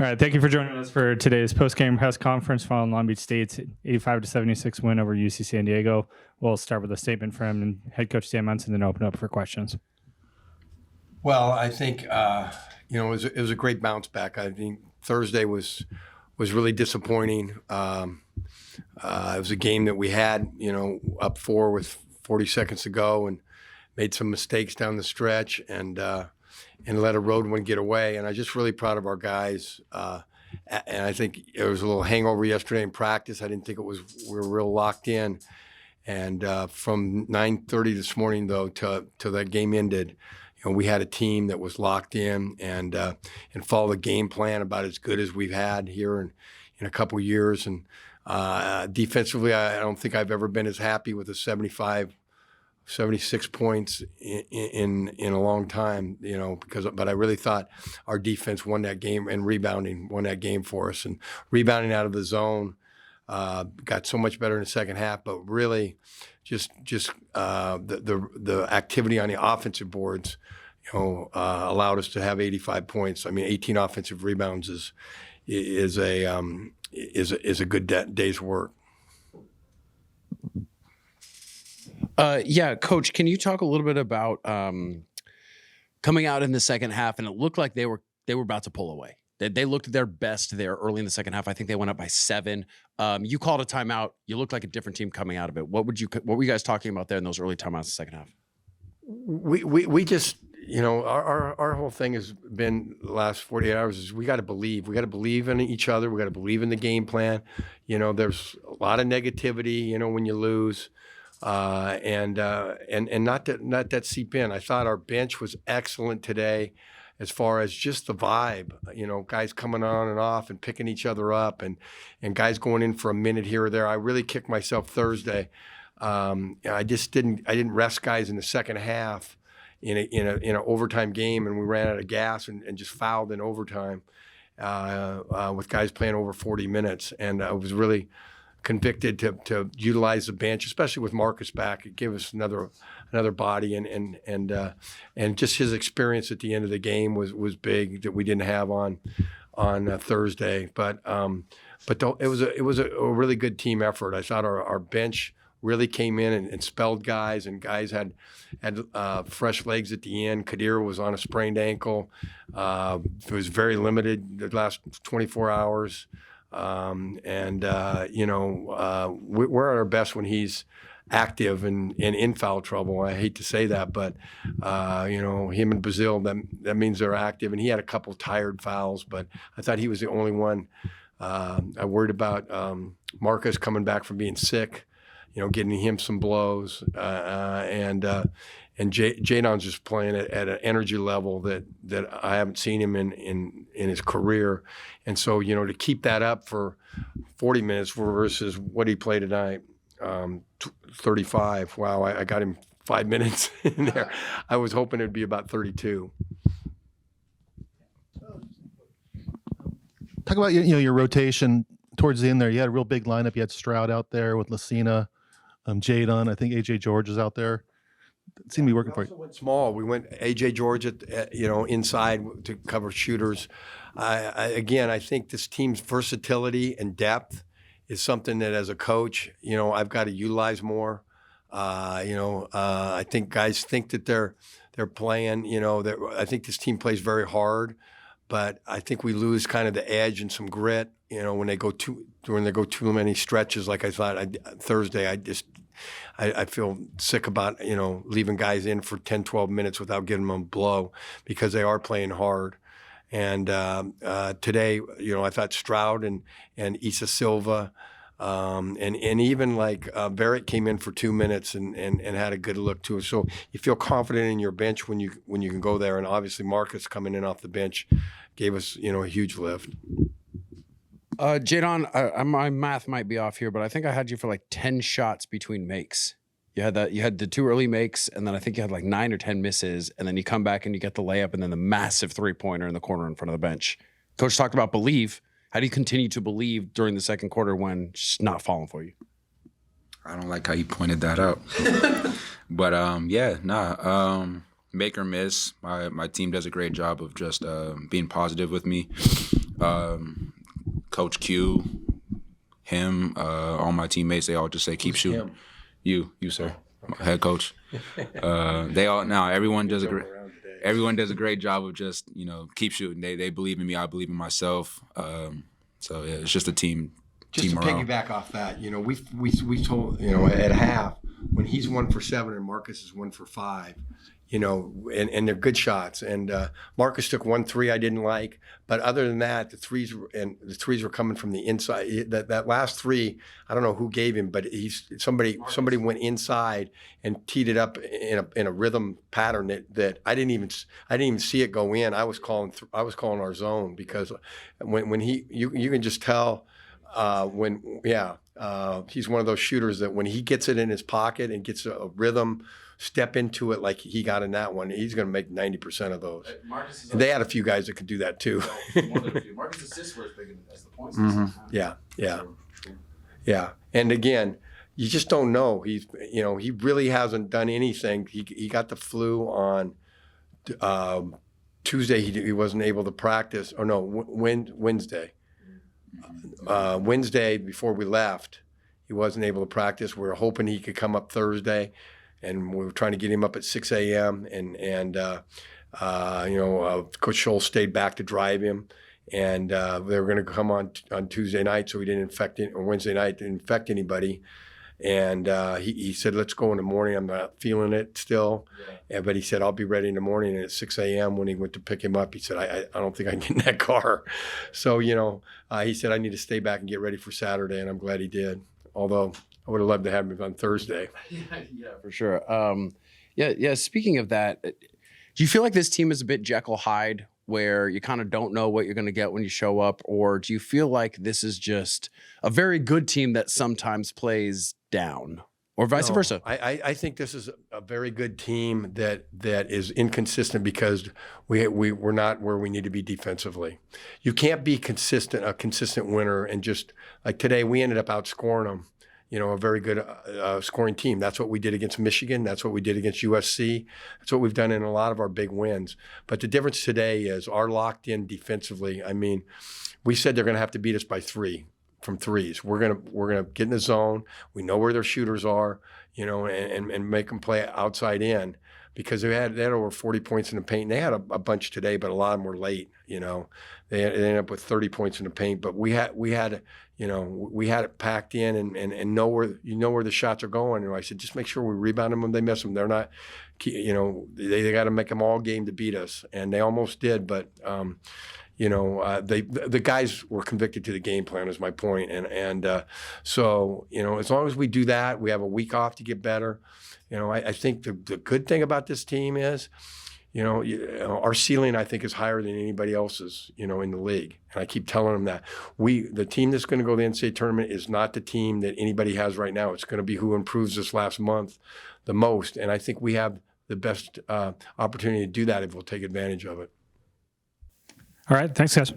All right, thank you for joining us for today's post-game press conference following Long Beach State's 85-76 win over UC San Diego. We'll start with a statement from head coach Sam Munson and then open up for questions. Well, I think it was a great bounce back. I think Thursday was really disappointing. It was a game that we had up 4 with 40 seconds to go and made some mistakes down the stretch and let a road one get away. And I'm just really proud of our guys. And I think there was a little hangover yesterday in practice. I didn't think we were real locked in. And from 9:30 this morning, though, till that game ended, we had a team that was locked in and followed the game plan about as good as we've had here in a couple of years. And defensively, I don't think I've ever been as happy with a 76 points in a long time, but I really thought our defense won that game and rebounding won that game for us. And rebounding out of the zone got so much better in the second half, but really just the activity on the offensive boards, allowed us to have 85 points. I mean, 18 offensive rebounds is a good day's work. Coach, can you talk a little bit about coming out in the second half, and it looked like they were about to pull away. They looked their best there early in the second half. I think they went up by 7. You called a timeout. You looked like a different team coming out of it. What were you guys talking about there in those early timeouts in the second half? We just, our whole thing has been the last 48 hours is we got to believe. We got to believe in each other. We got to believe in the game plan. There's a lot of negativity, when you lose. And not that seep in. I thought our bench was excellent today as far as just the vibe, guys coming on and off and picking each other up and guys going in for a minute here or there. I really kicked myself Thursday. I didn't rest guys in the second half in an overtime game, and we ran out of gas and just fouled in overtime with guys playing over 40 minutes. And I was really convicted to utilize the bench, especially with Marcus back. It gave us another body and just his experience at the end of the game was big that we didn't have on Thursday. But it was a really good team effort. I thought our bench really came in and spelled guys, and guys had fresh legs at the end. Kadir was on a sprained ankle. It was very limited the last 24 hours. We're at our best when he's active and in foul trouble. I hate to say that, but him and Brazil, that means they're active. And he had a couple tired fouls, but I thought he was the only one. I worried about Marcus coming back from being sick, getting him some blows, and Jadon's just playing at an energy level that I haven't seen him in his career. And so, to keep that up for 40 minutes versus what he played tonight, 35. Wow, I got him 5 minutes in there. I was hoping it'd be about 32. Talk about your rotation towards the end there. You had a real big lineup. You had Stroud out there with Lucina, Jadon. I think AJ George is out there. It seemed to be working for you. Went small. We went AJ George inside to cover shooters. I think this team's versatility and depth is something that as a coach, I've got to utilize more. I think guys think that they're playing. I think this team plays very hard, but I think we lose kind of the edge and some grit. When they go too many stretches, like I thought Thursday. I feel sick about, leaving guys in for 10, 12 minutes without giving them a blow because they are playing hard. And today, I thought Stroud and Issa Silva and even Barrett came in for 2 minutes and had a good look to it. So you feel confident in your bench when you can go there. And obviously Marcus coming in off the bench gave us, a huge lift. Jadon, my math might be off here, but I think I had you for 10 shots between makes. You had the 2 early makes, and then I think you had 9 or 10 misses, and then you come back and you get the layup, and then the massive 3-pointer in the corner in front of the bench. Coach talked about believe. How do you continue to believe during the second quarter when it's just not falling for you? I don't like how you pointed that out. But, make or miss. My team does a great job of just being positive with me. Coach Q, him, all my teammates, they all just say keep shooting. him? You sir, head coach. They all now everyone does a great job of just keep shooting. They believe in me, I believe in myself. So yeah, it's just a team. Just team to morale. piggyback off that, we told, at half, when he's 1 for 7 and Marcus is 1 for 5, and they're good shots. And Marcus took 1 3 I didn't like, but other than that, the threes were coming from the inside. That last 3, I don't know who gave him, but somebody went inside and teed it up in a rhythm pattern that I didn't even see it go in. I was calling our zone, because when you can just tell. He's one of those shooters that when he gets it in his pocket and gets a rhythm, step into it like he got in that one, he's going to make 90% of those. And they had a few guys that could do that too. Marcus' assists were as big as the points. Yeah. And again, you just don't know. He really hasn't done anything. He got the flu on Tuesday. He wasn't able to practice. Or no, Wednesday. Wednesday before we left, he wasn't able to practice. We were hoping he could come up Thursday, and we were trying to get him up at 6 a.m. And Coach Scholl stayed back to drive him, and they were going to come on Tuesday night, so he didn't infect or Wednesday night didn't infect anybody. And he said, let's go in the morning. I'm not feeling it still. Yeah, but he said, I'll be ready in the morning. And at 6 a.m. when he went to pick him up, he said, I don't think I can get in that car. So, he said, I need to stay back and get ready for Saturday. And I'm glad he did. Although I would have loved to have him on Thursday. Yeah, for sure. Speaking of that, do you feel like this team is a bit Jekyll Hyde, where you kind of don't know what you're going to get when you show up? Or do you feel like this is just a very good team that sometimes plays down, or vice versa? I think this is a very good team that is inconsistent because we're not where we need to be defensively. You can't be a consistent winner, and just like today, we ended up outscoring them. A very good scoring team. That's what we did against Michigan. That's what we did against USC. That's what we've done in a lot of our big wins. But the difference today is our locked in defensively. I mean, we said they're going to have to beat us by 3 from threes. We're gonna get in the zone. We know where their shooters are, and make them play outside in, because they had over 40 points in the paint. They had a bunch today, but a lot of them were late. They ended up with 30 points in the paint. But we had it packed in and know where the shots are going. And I said, just make sure we rebound them when they miss them. They're not, they got to make them all game to beat us, and they almost did. But the guys were convicted to the game plan, is my point. So as long as we do that, we have a week off to get better. I think the good thing about this team is, our ceiling, I think, is higher than anybody else's, in the league. And I keep telling them that. The team that's going to go to the NCAA tournament is not the team that anybody has right now. It's going to be who improves this last month the most. And I think we have the best opportunity to do that if we'll take advantage of it. All right. Thanks, guys.